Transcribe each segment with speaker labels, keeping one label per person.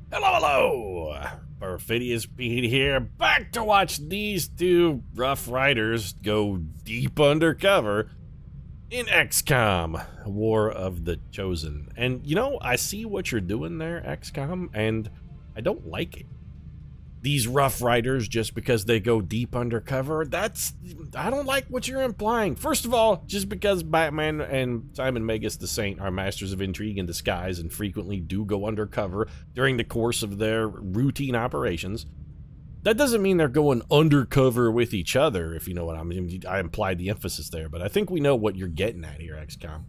Speaker 1: Hello, hello! Perfidious Pete here, back to watch these two Rough Riders go deep undercover in XCOM, War of the Chosen. And, you know, I see what you're doing there, XCOM, and I don't like it. These Rough Riders, just because they go deep undercover, I don't like what you're implying. First of all, just because Batman and Simon Magus the Saint are masters of intrigue and disguise and frequently do go undercover during the course of their routine operations, that doesn't mean they're going undercover with each other, if you know what I mean. I implied the emphasis there, but I think we know what you're getting at here, XCOM.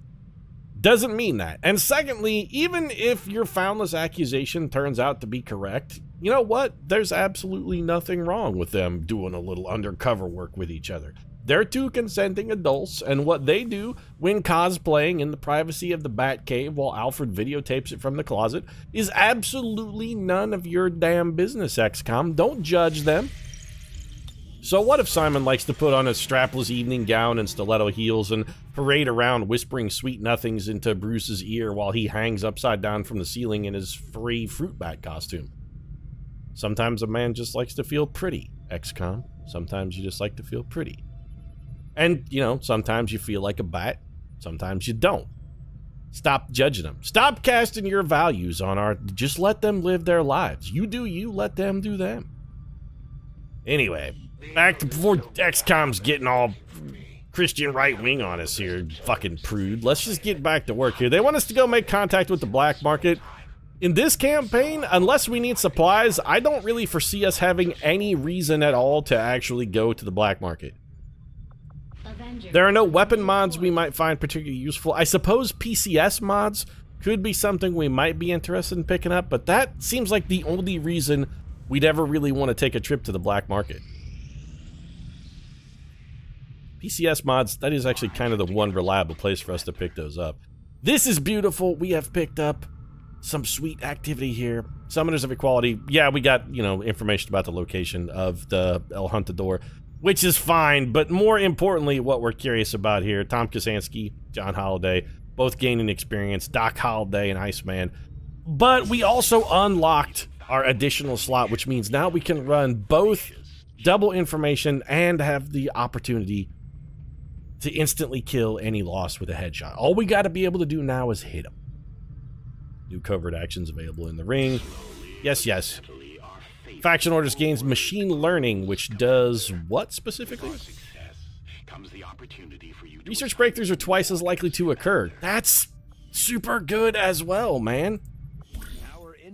Speaker 1: Doesn't mean that. And secondly, even if your foundless accusation turns out to be correct, you know what? There's absolutely nothing wrong with them doing a little undercover work with each other. They're two consenting adults, and what they do when cosplaying in the privacy of the Batcave while Alfred videotapes it from the closet is absolutely none of your damn business, XCOM. Don't judge them. So what if Simon likes to put on a strapless evening gown and stiletto heels and parade around whispering sweet nothings into Bruce's ear while he hangs upside down from the ceiling in his furry fruit bat costume? Sometimes a man just likes to feel pretty, XCOM. Sometimes you just like to feel pretty. And, you know, sometimes you feel like a bat, sometimes you don't. Stop judging them. Stop casting your values on our... Just let them live their lives. You do you, let them do them. Anyway, back to before XCOM's getting all Christian right-wing on us here, fucking prude. Let's just get back to work here. They want us to go make contact with the black market. In this campaign, unless we need supplies, I don't really foresee us having any reason at all to actually go to the black market. There are no weapon mods we might find particularly useful. I suppose PCS mods could be something we might be interested in picking up, but that seems like the only reason we'd ever really want to take a trip to the black market. PCS mods, that is actually kind of the one reliable place for us to pick those up. This is beautiful. We have picked up some sweet activity here. Summoners of Equality. Yeah, we got, you know, information about the location of the El Huntador, which is fine, but more importantly, what we're curious about here, Tom Kasansky, John Holliday, both gaining experience, Doc Holliday and Iceman. But we also unlocked our additional slot, which means now we can run both double information and have the opportunity to instantly kill any loss with a headshot. All we got to be able to do now is hit them. New covert actions available in the ring. Yes, yes. Faction Orders gains machine learning, which does what specifically? Research breakthroughs are twice as likely to occur. That's super good as well, man.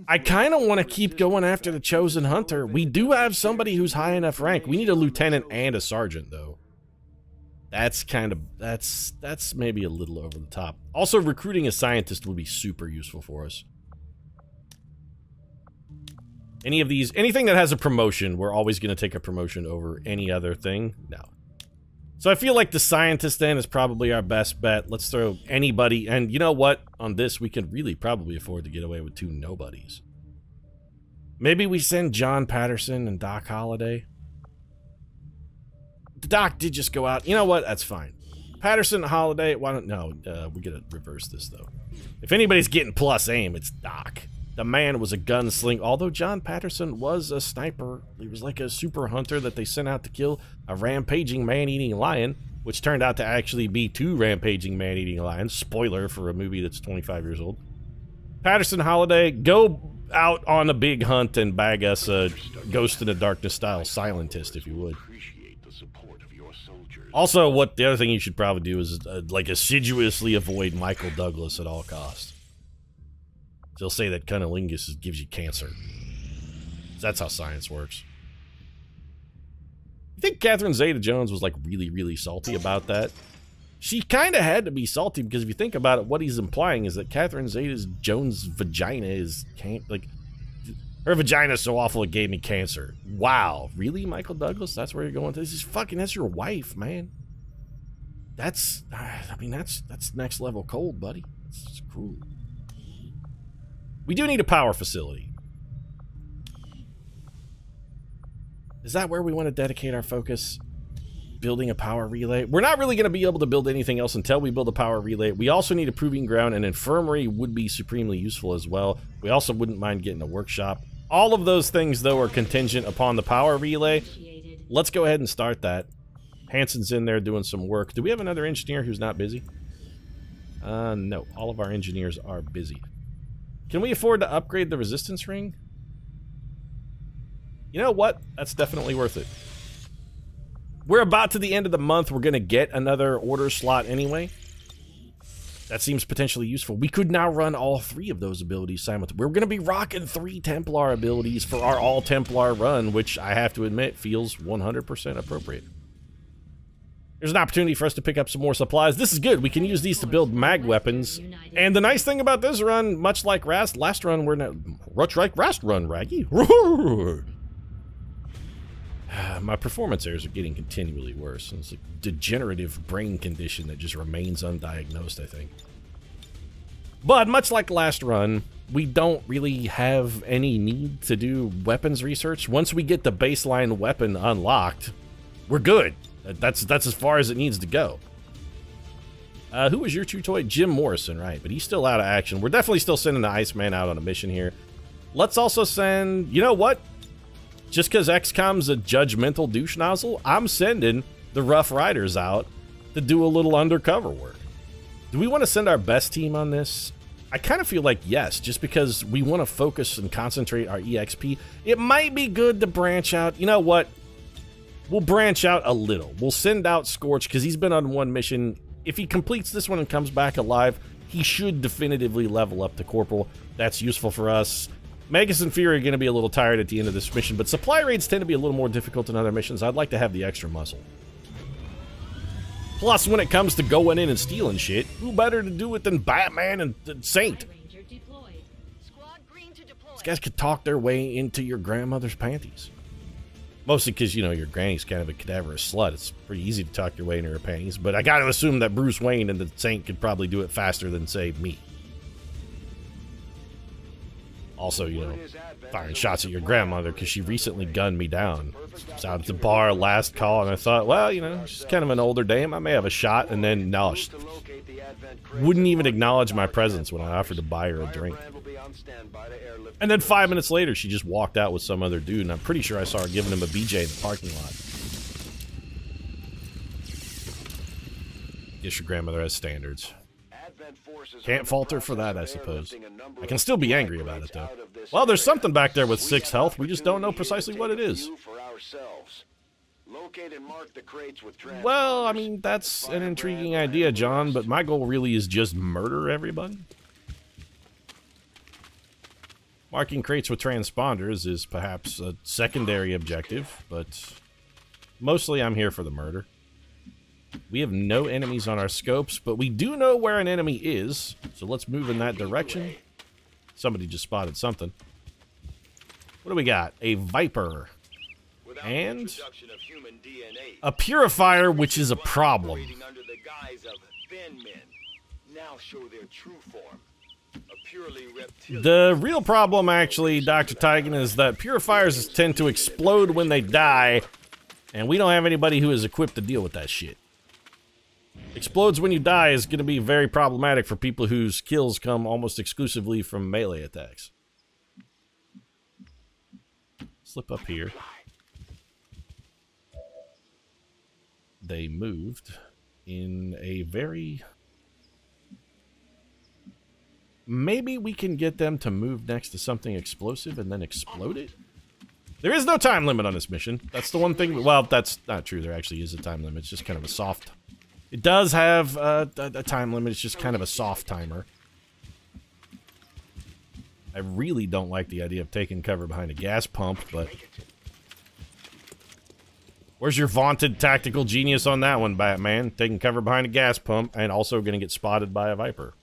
Speaker 1: I kind of want to keep going after the Chosen Hunter. We do have somebody who's high enough rank. We need a lieutenant and a sergeant, though. That's kind of, that's maybe a little over the top. Also, recruiting a scientist would be super useful for us. Any of these, anything that has a promotion, we're always going to take a promotion over any other thing. No. So I feel like the scientist then is probably our best bet. Let's throw anybody, and you know what? On this, we can really probably afford to get away with two nobodies. Maybe we send John Patterson and Doc Holliday. The Doc did just go out. You know what? That's fine. Patterson, Holliday, why don't... No, we gotta reverse this, though. If anybody's getting plus aim, it's Doc. The man was a gunslinger. Although John Patterson was a sniper, he was like a super hunter that they sent out to kill a rampaging man-eating lion, which turned out to actually be two rampaging man-eating lions. Spoiler for a movie that's 25 years old. Patterson, Holliday, go out on a big hunt and bag us a Ghost in the Darkness style Silentist, if you would. Also, what the other thing you should probably do is like assiduously avoid Michael Douglas at all costs. They'll say that cunnilingus gives you cancer. That's how science works. You think Catherine Zeta-Jones was like really, really salty about that? She kind of had to be salty because if you think about it, what he's implying is that Catherine Zeta-Jones' vagina is like her vagina's so awful it gave me cancer. Wow, really, Michael Douglas? That's where you're going? This is fucking, that's your wife, man. That's, I mean, that's next level cold, buddy. That's cruel. We do need a power facility. Is that where we want to dedicate our focus? building a power relay. We're not really going to be able to build anything else until we build a power relay. We also need a proving ground, and infirmary would be supremely useful as well. We also wouldn't mind getting a workshop. All of those things, though, are contingent upon the power relay. Let's go ahead and start that. Hanson's in there doing some work. Do we have another engineer who's not busy? No. All of our engineers are busy. Can we afford to upgrade the resistance ring? You know what? That's definitely worth it. We're about to the end of the month. We're going to get another order slot anyway. That seems potentially useful. We could now run all 3 of those abilities simultaneously. We're going to be rocking 3 Templar abilities for our all-Templar run, which I have to admit feels 100% appropriate. There's an opportunity for us to pick up some more supplies. This is good. We can use these to build mag weapons. And the nice thing about this run, much like last run, we're not... Rast run, Raggy. My performance errors are getting continually worse. It's a degenerative brain condition that just remains undiagnosed, I think. But much like last run, we don't really have any need to do weapons research. Once we get the baseline weapon unlocked, we're good. That's as far as it needs to go. Who was your true toy? Jim Morrison, right? But he's still out of action. We're definitely still sending the Iceman out on a mission here. Let's also send... You know what? Just because XCOM's a judgmental douche nozzle, I'm sending the Rough Riders out to do a little undercover work. Do we want to send our best team on this? I kind of feel like yes, just because we want to focus and concentrate our EXP. It might be good to branch out. You know what? We'll branch out a little. We'll send out Scorch because he's been on one mission. If he completes this one and comes back alive, he should definitively level up to Corporal. That's useful for us. Magus and Fury are going to be a little tired at the end of this mission, but supply raids tend to be a little more difficult than other missions. I'd like to have the extra muscle. Plus, when it comes to going in and stealing shit, who better to do it than Batman and Saint? These guys could talk their way into your grandmother's panties. Mostly because, you know, your granny's kind of a cadaverous slut. It's pretty easy to talk your way into her panties, but I gotta assume that Bruce Wayne and the Saint could probably do it faster than, say, me. Also, you know, firing shots at your grandmother because she recently gunned me down. I was out at the bar last call, and I thought, well, you know, she's kind of an older dame. I may have a shot, and then, no, she wouldn't even acknowledge my presence when I offered to buy her a drink. And then 5 minutes later, she just walked out with some other dude, and I'm pretty sure I saw her giving him a BJ in the parking lot. Guess your grandmother has standards. Can't fault her for that, I suppose. I can still be angry about it, though. Well, there's something back there with 6 health. We just don't know precisely what it is. Well, I mean, that's an intriguing idea, John, but my goal really is just murder everybody. Marking crates with transponders is perhaps a secondary objective, but mostly I'm here for the murder. We have no enemies on our scopes, but we do know where an enemy is, so let's move in that direction. Somebody just spotted something. What do we got? A Viper. And a Purifier, which is a problem. The real problem, actually, Dr. Tigan, is that Purifiers tend to explode when they die, and we don't have anybody who is equipped to deal with that shit. Explodes when you die is going to be very problematic for people whose kills come almost exclusively from melee attacks. Slip up here. They moved in a very... Maybe we can get them to move next to something explosive and then explode it? There is no time limit on this mission. That's the one thing... Well, that's not true. There actually is a time limit. It's just kind of a soft... It does have a time limit. It's just kind of a soft timer. I really don't like the idea of taking cover behind a gas pump, but... Where's your vaunted tactical genius on that one, Batman? Taking cover behind a gas pump and also going to get spotted by a Viper.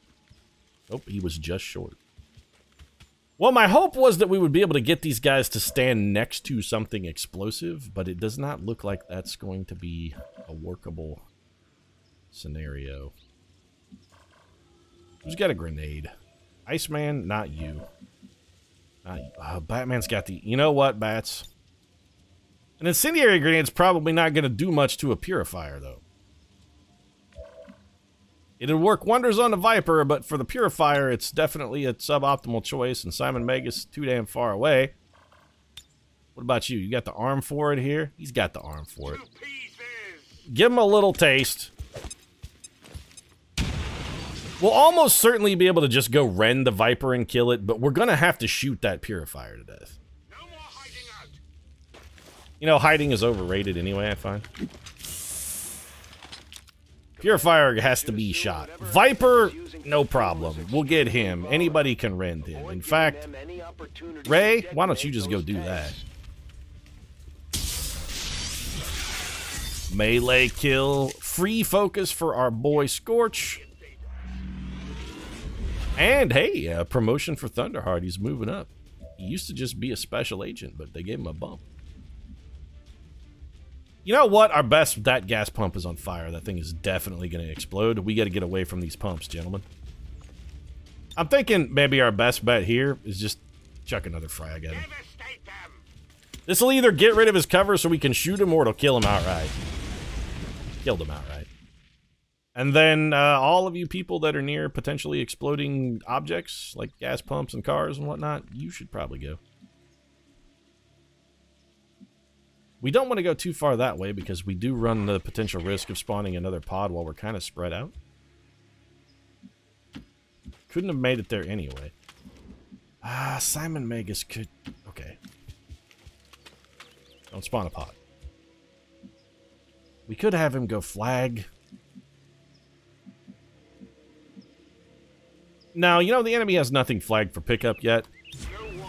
Speaker 1: Oh, he was just short. Well, my hope was that we would be able to get these guys to stand next to something explosive, but it does not look like that's going to be a workable scenario. Who's got a grenade? Iceman, not you. Not you. Batman's got the... You know what, Bats? An incendiary grenade's probably not going to do much to a purifier, though. It'll work wonders on the Viper, but for the purifier, it's definitely a suboptimal choice, and Simon Magus too damn far away. What about you? You got the arm for it here? He's got the arm for it. Give him a little taste. We'll almost certainly be able to just go rend the Viper and kill it, but we're going to have to shoot that purifier to death.
Speaker 2: No more hiding out.
Speaker 1: You know, hiding is overrated anyway, I find. Purifier has to be shot. Viper, no problem. We'll get him. Anybody can rend him. In fact, Ray, why don't you just go do that? Melee kill. Free focus for our boy Scorch. And hey, a promotion for Thunderheart. He's moving up. He used to just be a special agent, but they gave him a bump. You know what? Our best, that gas pump is on fire. That thing is definitely going to explode. We got to get away from these pumps, gentlemen. I'm thinking maybe our best bet here is just chuck another frag at him. This will either get rid of his cover so we can shoot him, or it'll kill him outright. Killed him outright. And then all of you people that are near potentially exploding objects, like gas pumps and cars and whatnot, you should probably go. We don't want to go too far that way because we do run the potential risk of spawning another pod while we're kind of spread out. Couldn't have made it there anyway. Simon Magus could... Okay. Don't spawn a pod. We could have him go flag. Now, you know, the enemy has nothing flagged for pickup yet.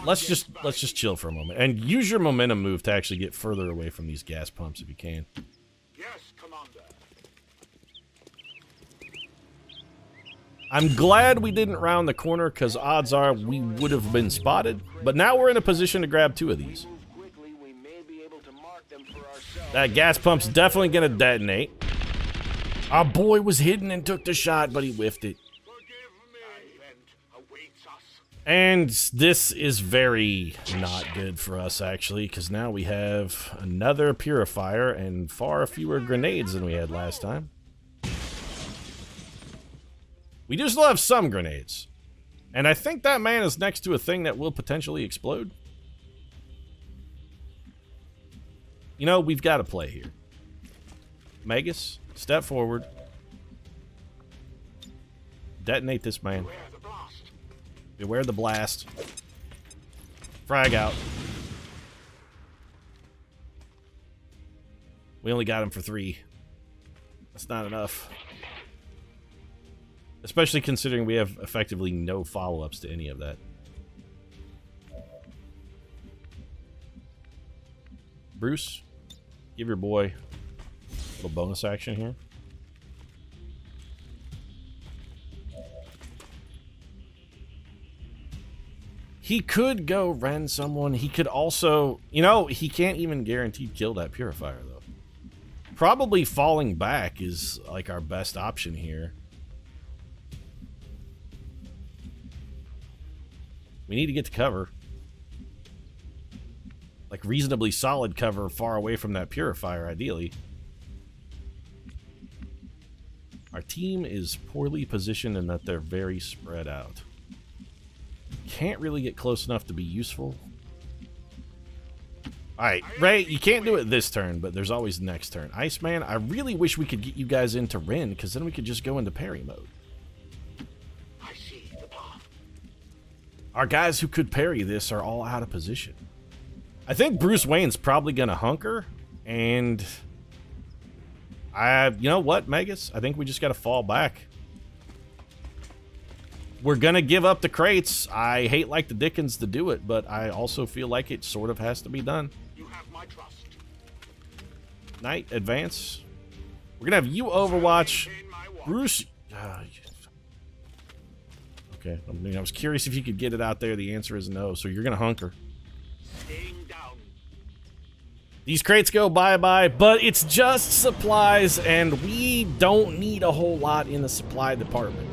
Speaker 1: Let's just chill for a moment and use your momentum move to actually get further away from these gas pumps if you can.
Speaker 2: Yes, Commander.
Speaker 1: I'm glad we didn't round the corner because odds are we would have been spotted. But now we're in a position to grab two of these. That gas pump's definitely going to detonate. Our boy was hidden and took the shot, but he whiffed it. And this is very not good for us, actually, because now we have another purifier and far fewer grenades than we had last time. We do still have some grenades. And I think that man is next to a thing that will potentially explode. You know, we've got to play here. Magus, step forward. Detonate this man. Beware the blast. Frag out. We only got him for 3. That's not enough. Especially considering we have effectively no follow-ups to any of that. Bruce, give your boy a little bonus action here. He could go rend someone. He could also... You know, he can't even guaranteed kill that purifier, though. Probably falling back is, like, our best option here. We need to get to cover. Like, reasonably solid cover far away from that purifier, ideally. Our team is poorly positioned in that they're very spread out. Can't really get close enough to be useful. Alright, Ray, you can't do it this turn, but there's always next turn. Iceman, I really wish we could get you guys into Ren, because then we could just go into parry mode.
Speaker 2: I see the path.
Speaker 1: Our guys who could parry this are all out of position. I think Bruce Wayne's probably going to hunker, and... you know what, Magus? I think we just got to fall back. We're going to give up the crates. I hate like the dickens to do it, but I also feel like it sort of has to be done.
Speaker 2: You have my trust.
Speaker 1: Knight, advance. We're going to have you overwatch. Bruce... okay, I mean, I was curious if you could get it out there. The answer is no, so you're going to hunker.
Speaker 2: Staying down.
Speaker 1: These crates go bye-bye, but it's just supplies, and we don't need a whole lot in the supply department.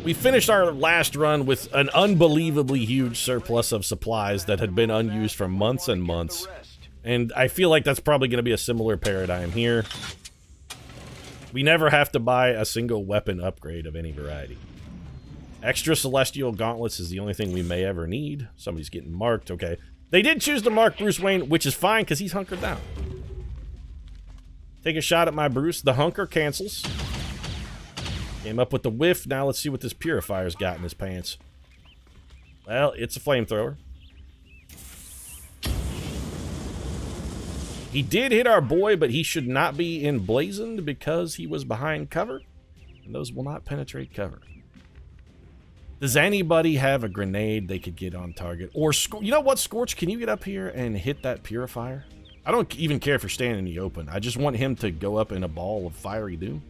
Speaker 1: We finished our last run with an unbelievably huge surplus of supplies that had been unused for months and months. And I feel like that's probably going to be a similar paradigm here. We never have to buy a single weapon upgrade of any variety. Extra Celestial Gauntlets is the only thing we may ever need. Somebody's getting marked, okay. They did choose to mark Bruce Wayne, which is fine because he's hunkered down. Take a shot at my Bruce. The hunker cancels. Came up with the whiff. Now let's see what this Purifier's got in his pants. Well, it's a flamethrower. He did hit our boy, but he should not be emblazoned because he was behind cover. And those will not penetrate cover. Does anybody have a grenade they could get on target? Or, you know what, Scorch? Can you get up here and hit that Purifier? I don't even care if you're standing in the open. I just want him to go up in a ball of fiery doom.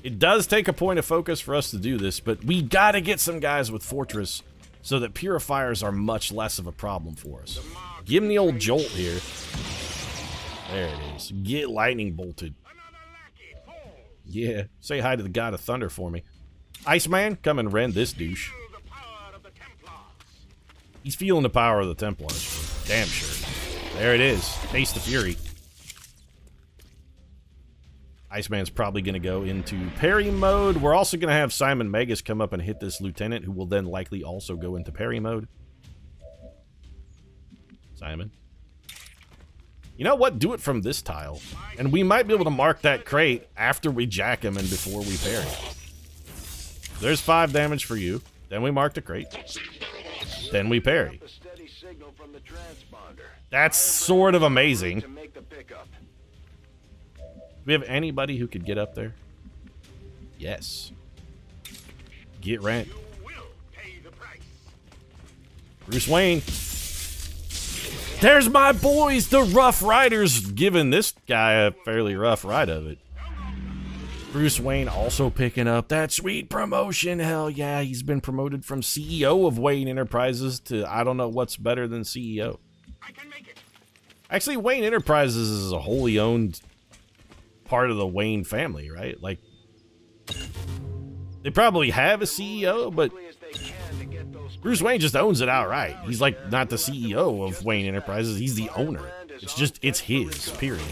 Speaker 1: It does take a point of focus for us to do this, but we gotta get some guys with Fortress so that Purifiers are much less of a problem for us. Give him the old jolt here. There it is. Get lightning bolted. Yeah, say hi to the God of Thunder for me. Iceman, come and rend this douche. He's feeling the power of the Templars. Damn sure. There it is. Taste the fury. Iceman's probably going to go into parry mode. We're also going to have Simon Magus come up and hit this lieutenant, who will then likely also go into parry mode. Simon. You know what? Do it from this tile. And we might be able to mark that crate after we jack him and before we parry. There's 5 damage for you. Then we mark the crate. Then we parry. That's sort of amazing. Do we have anybody who could get up there? Yes. Get rent. Bruce Wayne. There's my boys, the Rough Riders, giving this guy a fairly rough ride of it. Bruce Wayne also picking up that sweet promotion. Hell yeah, he's been promoted from CEO of Wayne Enterprises to I don't know what's better than CEO.
Speaker 2: I can make it.
Speaker 1: Actually, Wayne Enterprises is a wholly owned part of the Wayne family, right? Like, they probably have a CEO, but Bruce Wayne just owns it outright. He's like not the CEO of Wayne Enterprises, he's the owner. It's just, it's his, period.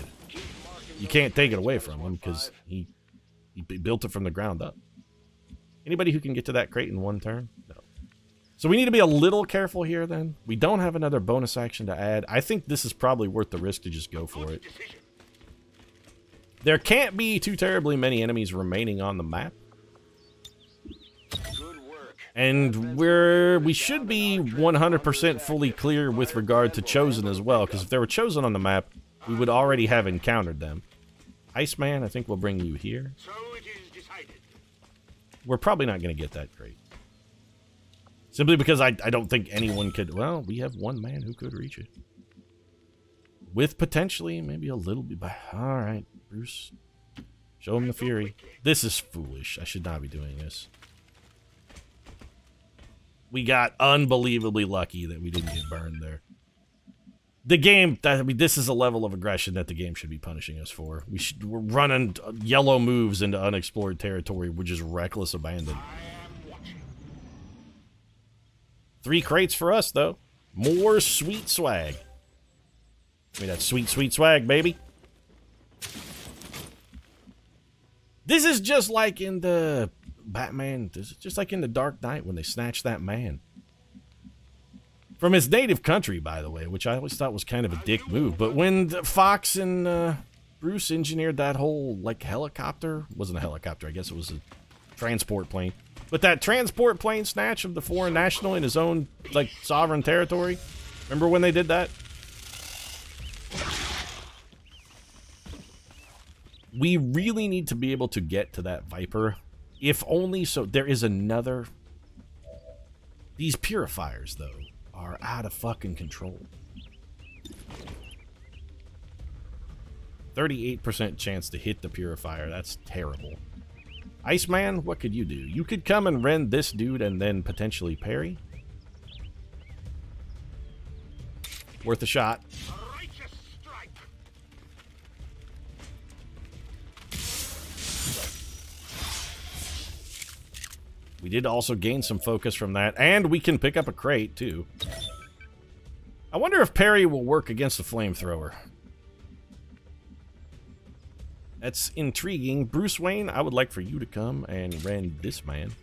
Speaker 1: You can't take it away from him because he built it from the ground up. Anybody who can get to that crate in one turn? No. So we need to be a little careful here then. We don't have another bonus action to add. I think this is probably worth the risk to just go for it. There can't be too terribly many enemies remaining on the map. And we should be 100% fully clear with regard to Chosen as well, because if they were Chosen on the map, we would already have encountered them. Iceman, I think we'll bring you here.
Speaker 2: So it is decided.
Speaker 1: We're probably not going to get that crate. Simply because I don't think anyone could... Well, we have one man who could reach it. With potentially maybe a little bit... Alright, Bruce. Show him the fury. This is foolish. I should not be doing this. We got unbelievably lucky that we didn't get burned there. The game, this is a level of aggression that the game should be punishing us for. We're running yellow moves into unexplored territory. We're just reckless abandon. 3 crates for us, though. More sweet swag. Give me that sweet, sweet swag, baby. This is just like in the Batman. This is just like in the Dark Knight when they snatched that man. From his native country, by the way, which I always thought was kind of a dick move. But when Fox and Bruce engineered that whole, like, helicopter. Wasn't a helicopter, I guess it was a transport plane. But that transport plane snatch of the foreign national in his own, like, sovereign territory. Remember when they did that? We really need to be able to get to that Viper. If only so... There is another... These Purifiers, though, are out of fucking control. 38% chance to hit the Purifier. That's terrible. Iceman, what could you do? You could come and rend this dude and then potentially parry. Worth a shot. We did also gain some focus from that, and we can pick up a crate, too. I wonder if parry will work against the flamethrower. That's intriguing. Bruce Wayne, I would like for you to come and rend this man.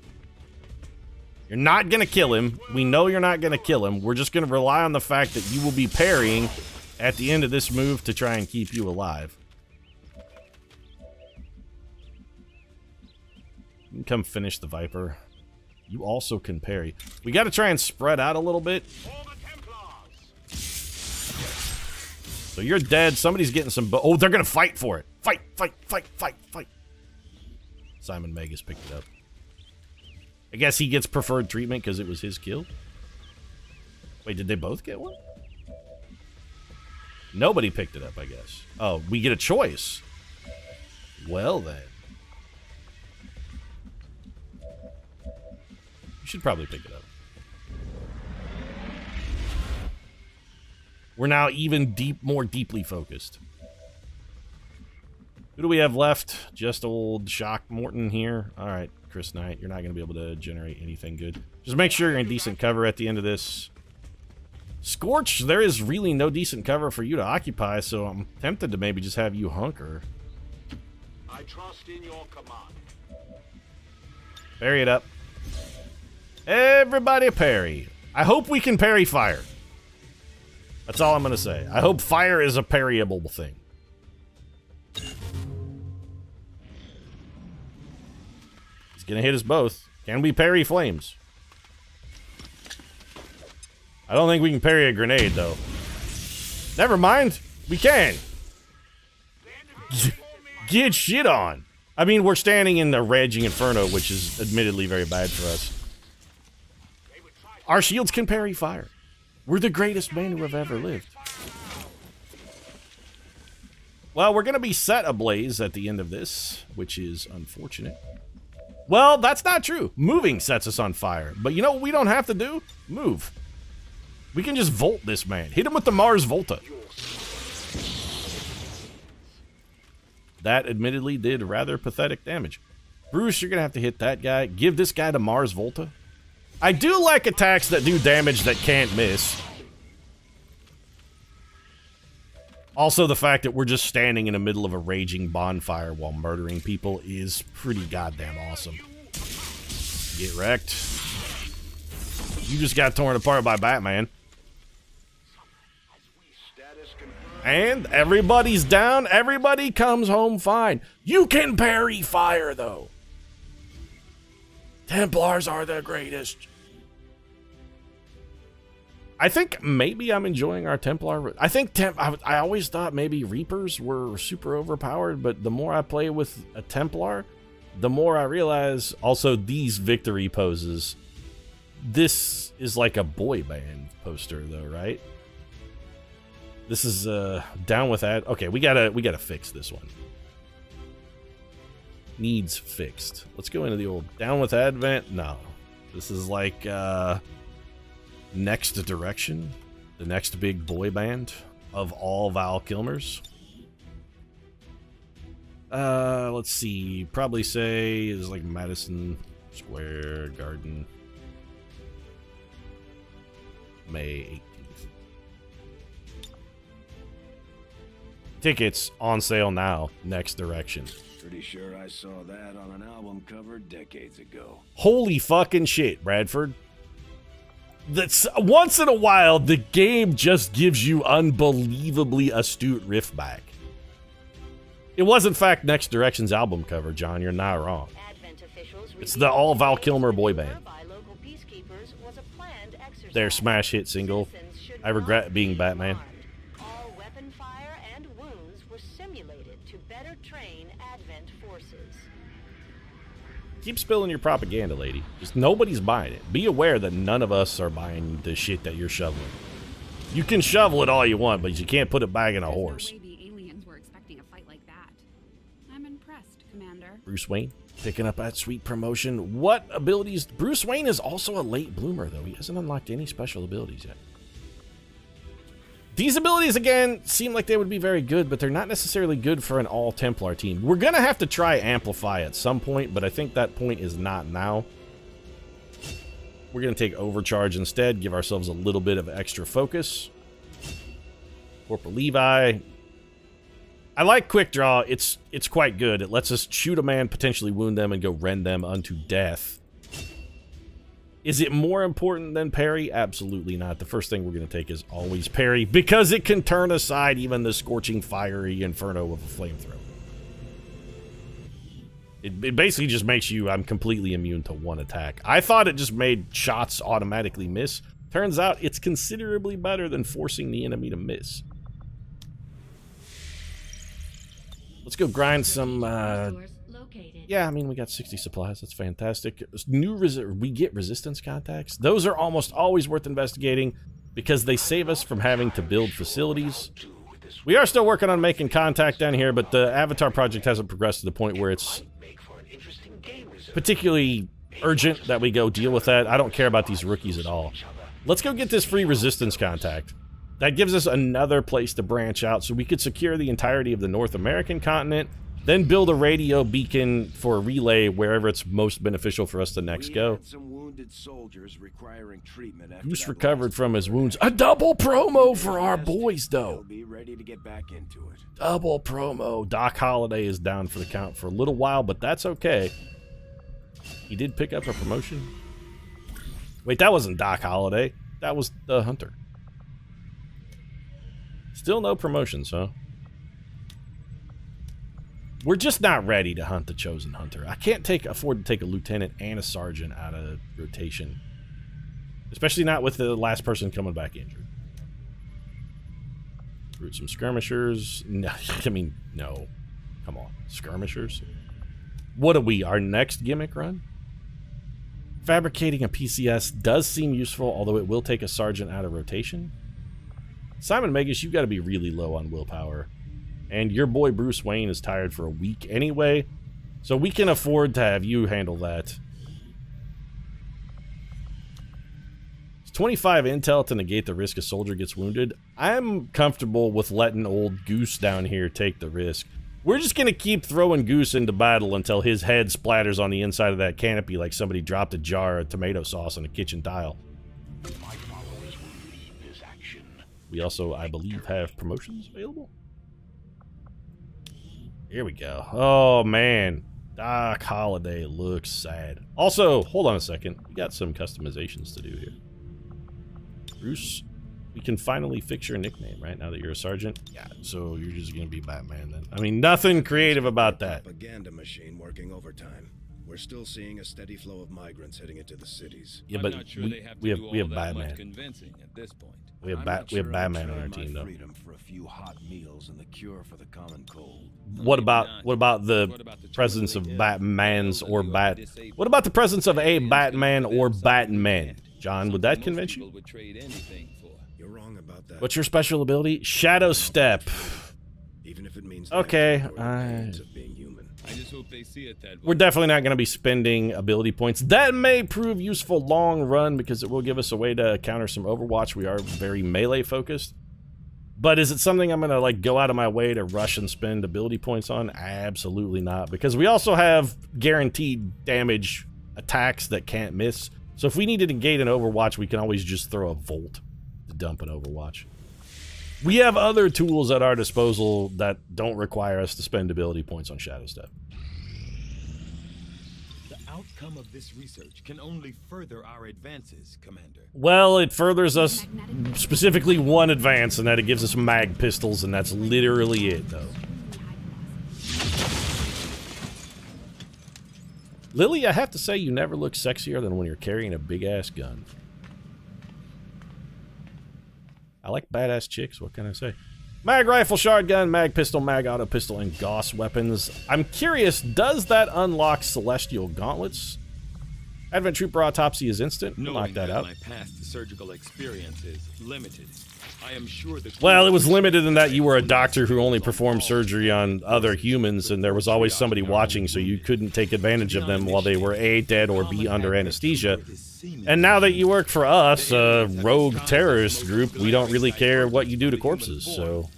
Speaker 1: You're not going to kill him. We know you're not going to kill him. We're just going to rely on the fact that you will be parrying at the end of this move to try and keep you alive. You can come finish the Viper. You also can parry. We got to try and spread out a little bit. So you're dead. Somebody's getting some... Oh, they're going to fight for it. Fight, fight, fight, fight, fight. Simon Megas picked it up. I guess he gets preferred treatment because it was his kill. Wait, did they both get one? Nobody picked it up, I guess. Oh, we get a choice. Well, then. You should probably pick it up. We're now even more deeply focused. Who do we have left? Just old Shock Morton here. All right, Chris Knight, you're not going to be able to generate anything good. Just make sure you're in decent cover at the end of this. Scorch, there is really no decent cover for you to occupy, so I'm tempted to maybe just have you hunker.
Speaker 2: I trust in your command.
Speaker 1: Parry it up. Everybody parry. I hope we can parry fire. That's all I'm going to say. I hope fire is a parryable thing. He's going to hit us both. Can we parry flames? I don't think we can parry a grenade, though. Never mind. We can. Get shit on. I mean, we're standing in the Raging Inferno, which is admittedly very bad for us. Our shields can parry fire. We're the greatest men who have ever lived. Well, we're going to be set ablaze at the end of this, which is unfortunate. Well, that's not true. Moving sets us on fire. But you know what we don't have to do? Move. We can just volt this man. Hit him with the Mars Volta. That admittedly did rather pathetic damage. Bruce, you're going to have to hit that guy. Give this guy the Mars Volta. I do like attacks that do damage that can't miss. Also, the fact that we're just standing in the middle of a raging bonfire while murdering people is pretty goddamn awesome. Get wrecked. You just got torn apart by Batman. And everybody's down. Everybody comes home fine. You can parry fire, though. Templars are the greatest. I think maybe I'm enjoying our Templar. I think I always thought maybe Reapers were super overpowered, but the more I play with a Templar, the more I realize also these victory poses. This is like a boy band poster, though, right? This is down with that. Okay, we gotta fix this one. Needs fixed. Let's go into the old down with Advent. No, this is like Next Direction, the next big boy band of all Val Kilmers. Let's see. Probably say is like Madison Square Garden, May 18th. Tickets on sale now. Next Direction.
Speaker 3: Pretty sure I saw that on an album cover decades ago.
Speaker 1: Holy fucking shit, Bradford. That's once in a while the game just gives you unbelievably astute riff back. It was in fact Next Direction's album cover, John. You're not wrong. It's the all Val Kilmer boy band. Their smash hit single, I Regret Being Batman.
Speaker 4: All weapon fire and wounds were simulated to better train Advent forces.
Speaker 1: Keep spilling your propaganda, lady. Just nobody's buying it. Be aware that none of us are buying the shit that you're shoveling. You can shovel it all you want, but you can't put it back in a horse.
Speaker 5: No way the aliens were expecting a fight like that. I'm impressed, Commander.
Speaker 1: Bruce Wayne picking up that sweet promotion. What abilities? Bruce Wayne is also a late bloomer, though. He hasn't unlocked any special abilities yet. These abilities, again, seem like they would be very good, but they're not necessarily good for an all-Templar team. We're going to have to try Amplify at some point, but I think that point is not now. We're going to take overcharge instead, give ourselves a little bit of extra focus. Corporal Levi. I like quick draw. It's quite good. It lets us shoot a man, potentially wound them, and go rend them unto death. Is it more important than parry? Absolutely not. The first thing we're going to take is always parry, because it can turn aside even the scorching, fiery inferno of a flamethrower. It basically just makes you, I'm completely immune to one attack. I thought it just made shots automatically miss. Turns out it's considerably better than forcing the enemy to miss. Let's go grind some, yeah, I mean, we got 60 supplies. That's fantastic. We get resistance contacts. Those are almost always worth investigating because they save us from having to build facilities. We are still working on making contact down here, but the Avatar project hasn't progressed to the point where it's particularly urgent that we go deal with that. I don't care about these rookies at all. Let's go get this free resistance contact. That gives us another place to branch out so we could secure the entirety of the North American continent, then build a radio beacon for a relay wherever it's most beneficial for us to next go. Goose recovered from his wounds. A double promo for our boys, though. Double promo. Doc Holliday is down for the count for a little while, but that's okay. He did pick up a promotion. Wait, that wasn't Doc Holliday. That was the Hunter. Still no promotions, huh? We're just not ready to hunt the Chosen Hunter. I can't afford to take a lieutenant and a sergeant out of rotation. Especially not with the last person coming back injured. Recruit some skirmishers. No, I mean, no. Come on. Skirmishers? What are we? Our next gimmick run? Fabricating a PCS does seem useful, although it will take a sergeant out of rotation. Simon Magus, you've got to be really low on willpower. And your boy Bruce Wayne is tired for a week anyway, so we can afford to have you handle that. It's 25 intel to negate the risk a soldier gets wounded. I'm comfortable with letting old Goose down here take the risk. We're just going to keep throwing Goose into battle until his head splatters on the inside of that canopy like somebody dropped a jar of tomato sauce on a kitchen tile. We also, I believe, have promotions available. Here we go. Oh, man. Doc Holliday looks sad. Also, hold on a second. We got some customizations to do here. Bruce, we can finally fix your nickname, right? Now that you're a sergeant? Yeah, so you're just going to be Batman then. I mean, nothing creative about that.
Speaker 3: Propaganda machine working overtime. We're still seeing a steady flow of migrants heading into the cities.
Speaker 1: Yeah, but we have Batman. We have Batman on our team, though.
Speaker 3: For a few hot meals and the cure for the common cold.
Speaker 1: What about the presence of Batmans or What about the presence of a Batman or Batman? John, would that convince you?
Speaker 3: You're wrong about that.
Speaker 1: What's your special ability? Shadow Step.
Speaker 3: Even if it means
Speaker 1: okay.
Speaker 2: I just hope they see it that way.
Speaker 1: We're definitely not going to be spending ability points. That may prove useful long run because it will give us a way to counter some Overwatch. We are very melee focused. But is it something I'm going to like go out of my way to rush and spend ability points on? Absolutely not, because we also have guaranteed damage attacks that can't miss. So if we need to negate an Overwatch, we can always just throw a Volt to dump an Overwatch. We have other tools at our disposal that don't require us to spend ability points on Shadow Step.
Speaker 2: The outcome of this research can only further our advances, Commander.
Speaker 1: Well, it furthers us specifically one advance, and that it gives us mag pistols, and that's literally it, though. Lily, I have to say, you never look sexier than when you're carrying a big-ass gun. I like badass chicks, what can I say? Mag rifle, shotgun, mag pistol, mag auto pistol, and Gauss weapons. I'm curious, does that unlock Celestial Gauntlets? Advent Trooper Autopsy is instant. Knock that out.
Speaker 2: My past surgical experience is limited. I am sure that
Speaker 1: well, it was limited in that you were a doctor who only performed surgery on other humans, and there was always somebody watching, so you couldn't take advantage of them while they were A, dead, or B, under anesthesia. And now that you work for us, a rogue terrorist group, we don't really care what you do to corpses, so...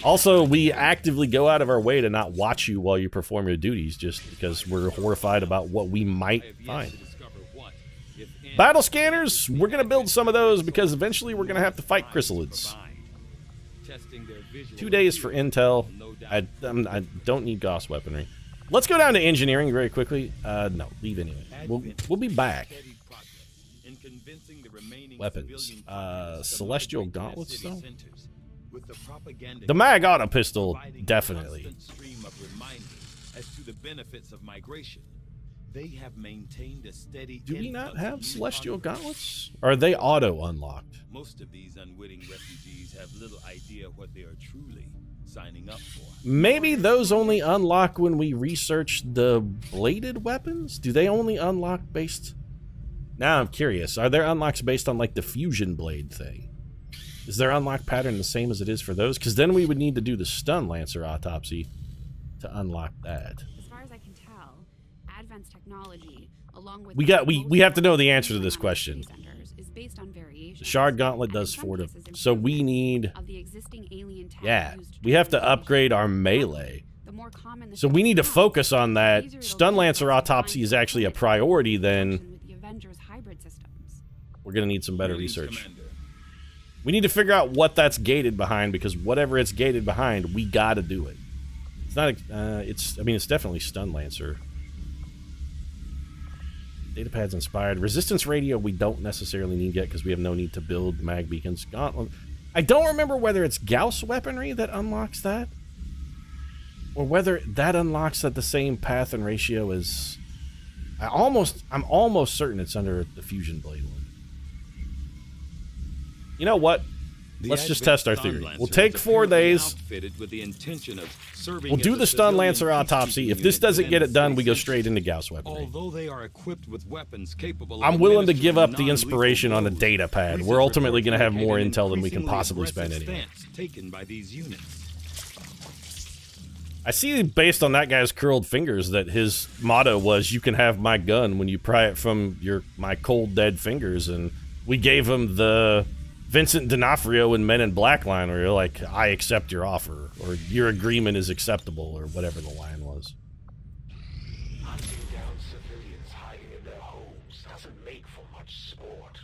Speaker 1: Also, we actively go out of our way to not watch you while you perform your duties, just because we're horrified about what we might find. Battle scanners, we're going to build some of those because eventually we're going to have to fight chrysalids. 2 days for intel. I don't need Gauss weaponry. Let's go down to engineering very quickly. No, leave anyway. We'll be back. Weapons. Celestial gauntlets, though? The mag auto pistol, definitely.
Speaker 2: As to the benefits of migration, they have maintained a steady.
Speaker 1: Do we not have celestial gauntlets? Or are they auto unlocked?
Speaker 2: Most of these unwitting refugees have little idea what they are truly signing up for.
Speaker 1: Maybe those only unlock when we research the bladed weapons? Do they only unlock based... Now I'm curious. Are there unlocks based on, like, the fusion blade thing? Is their unlock pattern the same as it is for those? Because then we would need to do the stun lancer autopsy to unlock that.
Speaker 5: As far as I can tell, Advent's technology, along with
Speaker 1: we have to know the answer to this question.
Speaker 5: Is based on variation.
Speaker 1: The shard gauntlet does 4 to... So we need...
Speaker 5: Of the existing alien tech
Speaker 1: Yeah,
Speaker 5: used
Speaker 1: we have to upgrade our melee.
Speaker 5: The more common the
Speaker 1: So we need to
Speaker 5: system
Speaker 1: focus
Speaker 5: becomes,
Speaker 1: on that.
Speaker 5: the easier
Speaker 1: Stun
Speaker 5: it'll be
Speaker 1: lancer
Speaker 5: for us to
Speaker 1: autopsy
Speaker 5: find
Speaker 1: is actually a
Speaker 5: specific
Speaker 1: priority then.
Speaker 5: with the Avengers hybrid systems.
Speaker 1: We're going to need some better
Speaker 2: Greetings,
Speaker 1: research.
Speaker 2: Commander.
Speaker 1: We need to figure out what that's gated behind, because whatever it's gated behind, we got to do it. It's not... I mean, it's definitely stun lancer. Datapad's inspired. Resistance radio we don't necessarily need yet because we have no need to build mag beacons. Gauntlet. I don't remember whether it's Gauss weaponry that unlocks that, or whether that unlocks at the same path and ratio as... I'm almost certain it's under the fusion blade one. You know what? Let's just test our theory. We'll take 4 days. We'll do the stun lancer autopsy. If this doesn't get it done, we go straight into Gauss weaponry.
Speaker 2: Although they are equipped with weapons capable
Speaker 1: I'm
Speaker 2: of
Speaker 1: willing to give up the
Speaker 2: administering
Speaker 1: inspiration on a
Speaker 2: non-lethal
Speaker 1: data pad.
Speaker 2: blows,
Speaker 1: We're ultimately going to have more
Speaker 2: an
Speaker 1: intel than we can
Speaker 2: increasingly
Speaker 1: possibly spend
Speaker 2: aggressive
Speaker 1: anyway.
Speaker 2: stance taken by these units.
Speaker 1: I see, based on that guy's curled fingers, that his motto was, "You can have my gun when you pry it from my cold dead fingers." And we gave him the Vincent D'Onofrio in Men in Black line, where you're like, "I accept your offer," or "Your agreement is acceptable," or whatever the line was.
Speaker 6: Hunting down civilians hiding in their homes doesn't make for much sport,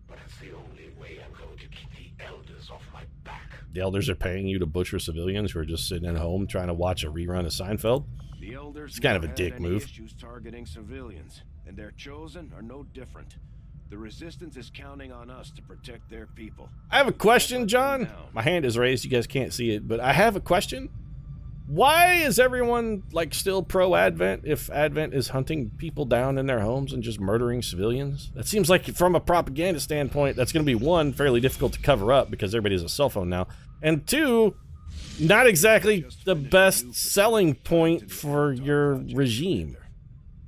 Speaker 6: but it's the only way I'm going to keep the elders off my back.
Speaker 1: The elders are paying you to butcher civilians who are just sitting at home trying to watch a rerun of Seinfeld?
Speaker 3: The elders
Speaker 1: It's kind of a
Speaker 3: never
Speaker 1: dick
Speaker 3: had any
Speaker 1: move.
Speaker 3: issues targeting civilians, and their chosen are no different. The resistance is counting on us to protect their people.
Speaker 1: I have a question, John. My hand is raised. You guys can't see it, but I have a question. Why is everyone, like, still pro-Advent if Advent is hunting people down in their homes and just murdering civilians? That seems like, from a propaganda standpoint, that's going to be, 1, fairly difficult to cover up because everybody has a cell phone now, and 2, not exactly the best selling point for your regime.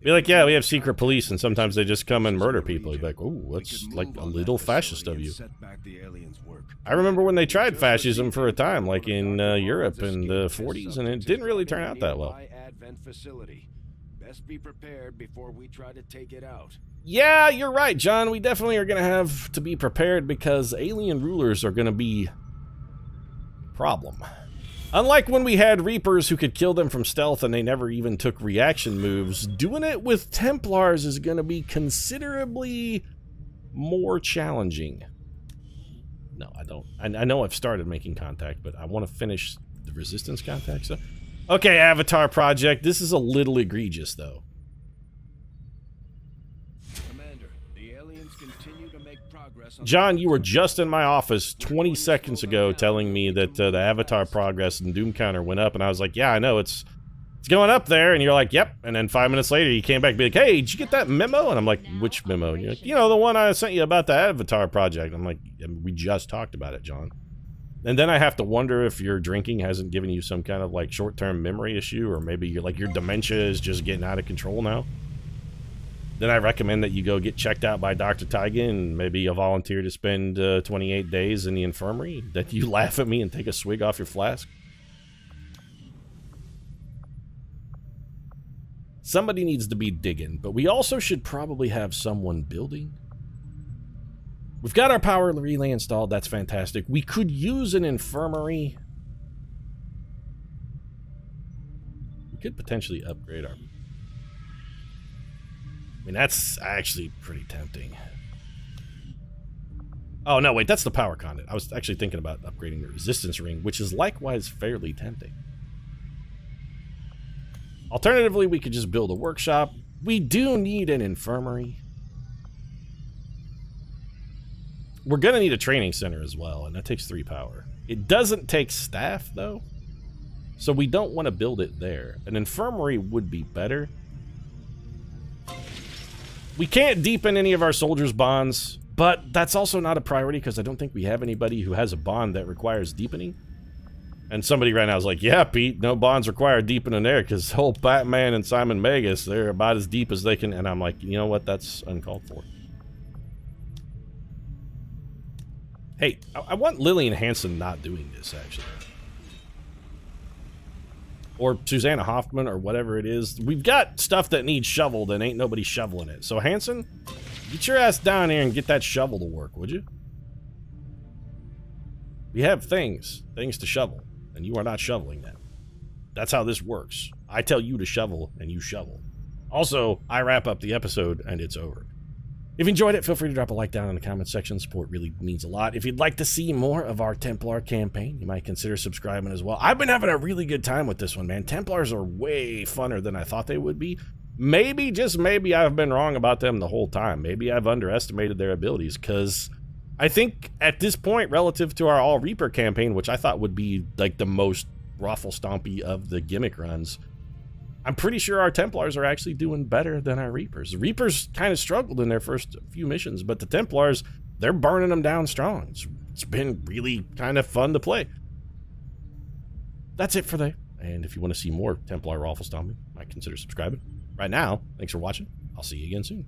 Speaker 1: Be like, yeah, we have secret police, and sometimes they just come and murder people. You'd be like, ooh, that's like a little fascist of you. I remember when they tried fascism for a time, like in Europe in the 40s, and it didn't really turn out that well.
Speaker 3: Best be prepared before we try to take it out.
Speaker 1: Yeah, you're right, John. We definitely are going to have to be prepared because alien rulers are going to be a problem. Unlike when we had Reapers who could kill them from stealth and they never even took reaction moves, doing it with Templars is going to be considerably more challenging. No, I don't. I know I've started making contact, but I want to finish the resistance contact stuff. Okay, Avatar Project. This is a little egregious, though.
Speaker 3: Commander, the aliens continue to make progress on
Speaker 1: John, you were just in my office 20 seconds ago telling me that the Avatar progress and Doom counter went up, and I was like, yeah, I know, it's going up there, and you're like, yep, and then 5 minutes later you came back and be like, hey, did you get that memo? And I'm like, which memo? And you're like, you know, the one I sent you about the Avatar project. I'm like, we just talked about it, John. And then I have to wonder if your drinking hasn't given you some kind of, like, short-term memory issue, or maybe you're, like, your dementia is just getting out of control now. Then I recommend that you go get checked out by Dr. Taiga, and maybe you'll volunteer to spend 28 days in the infirmary. That you laugh at me and take a swig off your flask. Somebody needs to be digging, but we also should probably have someone building. We've got our power relay installed. That's fantastic. We could use an infirmary. We could potentially upgrade our... I mean, that's actually pretty tempting. Oh, no, wait, that's the power conduit. I was actually thinking about upgrading the resistance ring, which is likewise fairly tempting. Alternatively, we could just build a workshop. We do need an infirmary. We're going to need a training center as well, and that takes 3 power. It doesn't take staff, though, so we don't want to build it there. An infirmary would be better. We can't deepen any of our soldiers' bonds, but that's also not a priority because I don't think we have anybody who has a bond that requires deepening. And somebody right now is like, yeah, Pete, no bonds required deepening there because whole Batman and Simon Magus, they're about as deep as they can. And I'm like, you know what? That's uncalled for. Hey, I want Lillian Hansen not doing this, actually. Or Susanna Hoffman, or whatever it is. We've got stuff that needs shoveled, and ain't nobody shoveling it. So, Hansen, get your ass down here and get that shovel to work, would you? We have things to shovel, and you are not shoveling them. That's how this works. I tell you to shovel, and you shovel. Also, I wrap up the episode, and it's over. If you enjoyed it, feel free to drop a like down in the comment section. Support really means a lot. If you'd like to see more of our Templar campaign, you might consider subscribing as well. I've been having a really good time with this one, man. Templars are way funner than I thought they would be. Maybe, just maybe, I've been wrong about them the whole time. Maybe I've underestimated their abilities, because I think at this point, relative to our All Reaper campaign, which I thought would be like the most raffle-stompy of the gimmick runs, I'm pretty sure our Templars are actually doing better than our Reapers. The Reapers kind of struggled in their first few missions, but the Templars, they're burning them down strong. It's been really kind of fun to play. That's it for today. And if you want to see more Templar raffle stomping, you might consider subscribing. Right now, thanks for watching. I'll see you again soon.